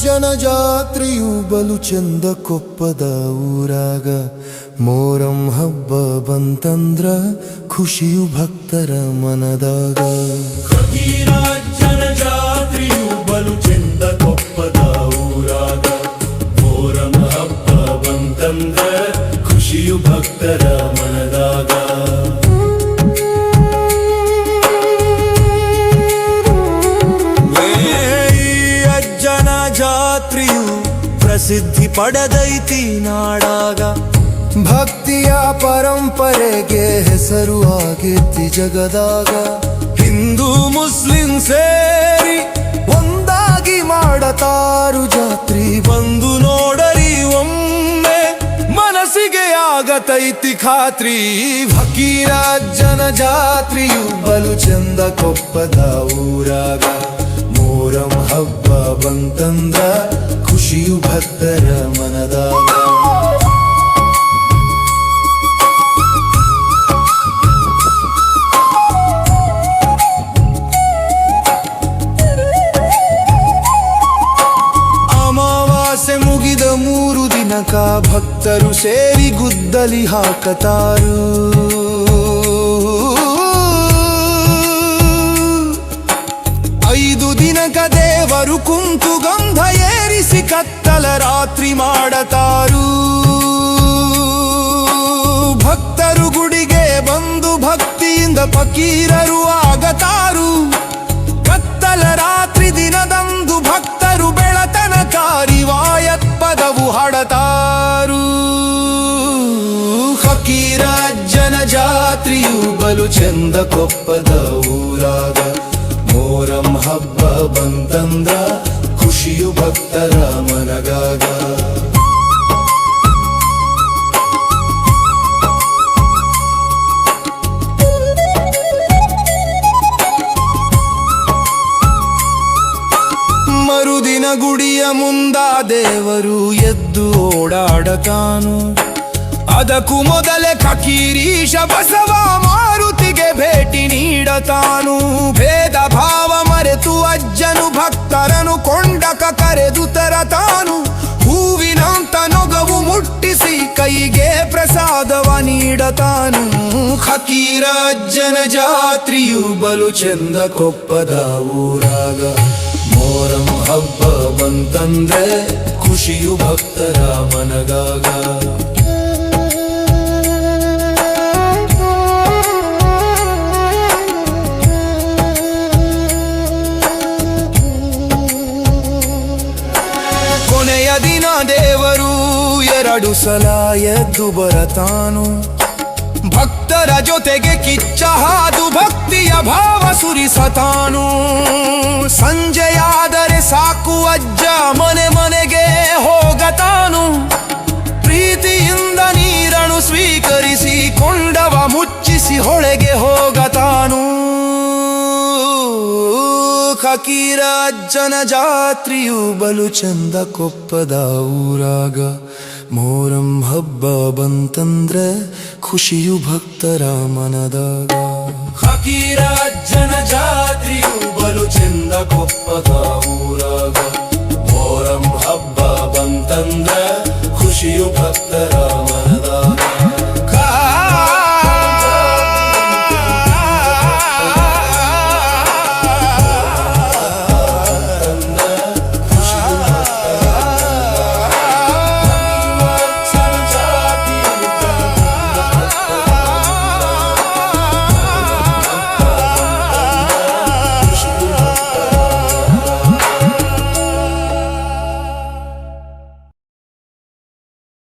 ಜನಜಾತ್ರೆಯು ಬಲು ಚಂದ ಕೊಪ್ಪದ ಊರಾಗ ಮೋರಂ ಹಬ್ಬ ಬಂತಂದ್ರ ಖುಷಿಯು ಭಕ್ತರ ಮನದಾಗ. ಜನಜಾತ್ರೆಯು ಬಲು ಚಂದ ಕೊಪ್ಪದ ಊರಾಗ ಮೋರಂ ಹಬ್ಬ ಬಂತಂದ್ರ ಖುಷಿಯು ಭಕ್ತರ ಮನದಾಗ. ಜಾತ್ರೆಯು ಪ್ರಸಿದ್ಧಿ ಪಡೆದೈತಿ ನಾಡಾಗ, ಭಕ್ತಿಯ ಪರಂಪರೆಗೆ ಹೆಸರು ಆಗೈತಿ ಜಗದಾಗ. ಹಿಂದೂ ಮುಸ್ಲಿಂ ಸೇರಿ ಒಂದಾಗಿ ಮಾಡತಾರು ಜಾತ್ರಿ, ಬಂದು ನೋಡರಿ ಒಮ್ಮೆ ಮನಸ್ಸಿಗೆ ಆಗತೈತಿ ಖಾತ್ರಿ. ಫಕೀರ ಜನಜಾತ್ರೆಯು ಬಲು ಚಂದ ಕೊಪ್ಪದ ಊರಾಗ ಮೋರಂ ಹಬ್ಬ ಬಂತಂದ್ರ ಖುಷಿಯು ಭಕ್ತರ ಮನದಾಗ. ಅಮಾವಾಸ್ಯೆ ಮುಗಿದ 3 ದಿನಕ ಭಕ್ತರು ಸೇರಿ ಗುದ್ದಲಿ ಹಾಕತಾರು. 5 ದಿನಕ ದೇವರು ಕುಂತು ಗಂಧ ಏರಿಸಿ ಕತ್ತಲ ರಾತ್ರಿ ಮಾಡತಾರು. ಭಕ್ತರು ಗುಡಿಗೆ ಬಂದು ಭಕ್ತಿಯಿಂದ ಫಕೀರರು ಆಗತಾರು. ಕತ್ತಲ ರಾತ್ರಿ ದಿನದಂದು ಭಕ್ತರು ಬೆಳತನಕಾರಿ ವಾಯತ್ ಪದವು ಹಾಡತಾರು. ಫಕೀರ ಜನಜಾತ್ರೆಯು ಬಲು ಚಂದ ಕೊಪ್ಪದ ಊರಾಗ ಮೋರಂ ಹಬ್ಬ ಬಂತಂದ್ರ ಖುಷಿಯು ಭಕ್ತರ ಮನಗಾಗ. ಮರುದಿನ ಗುಡಿಯ ಮುಂದ ದೇವರು ಎದ್ದು ಓಡಾಡತಾನು. ಅದಕ್ಕೂ ಮೊದಲೇ ಫಕೀರೀಶ ಬಸವ ಮಾರುತಿಗೆ ಭೇಟಿ ನೀಡತಾನು. ಭೇದ ಭಾವ ಮರೆತು ಅಜ್ಜನು ಭಕ್ತರನು ಕೊಂಡಕ ಕರೆದು ತರತಾನು. ಹೂವಿನಂತ ನೊಗವು ಮುಟ್ಟಿಸಿ ಕೈಗೆ ಪ್ರಸಾದವ ನೀಡತಾನು. ಫಕೀರ ಜನಜಾತ್ರೆಯು ಬಲು ಚಂದ ಕೊಪ್ಪದ ಊರಾಗ ಮೋರಂ ಹಬ್ಬ ಬಂತಂದ್ರೆ ಖುಷಿಯು ಭಕ್ತರ ಮನಗಾಗ. ಕೊನೆಯ ದಿನ ದೇವರು 2 ಸಲ ಎದ್ದು ಬರತಾನು. ಭಕ್ತರ ಜೊತೆಗೆ ಕಿಚ್ಚ ಹಾದು ಭಕ್ತಿಯ ಭಾವ ಸುರಿಸತಾನು. ಸಂಜೆಯಾದರೆ ಸಾಕು ಅಜ್ಜ ಮನೆ ಮನೆಗೆ ಹೋಗತಾನು. ಪ್ರೀತಿಯಿಂದ ನೀರನ್ನು ಸ್ವೀಕರಿಸಿ ಕೊಂಡವ ಮುಚ್ಚಿಸಿ ಹೊಳೆಗೆ ಹೋಗತಾನು. ಫಕೀರ ಜನಜಾತ್ರೆಯು ಬಲು ಚಂದ ಕೊಪ್ಪದ ಊರಾಗ ಮೋರಂ ಹಬ್ಬ ಬಂತಂದ್ರೆ ಖುಷಿಯು ಭಕ್ತರ ಮನದಾಗ. ಫಕೀರ ಜನಜಾತ್ರೆಯು ಬಲು ಚಂದ ಕೊಪ್ಪದ ಊರಾಗ ಮೋರಂ ಹಬ್ಬ ಬಂತಂದ್ರೆ ಖುಷಿಯು ಭಕ್ತರ ಮನ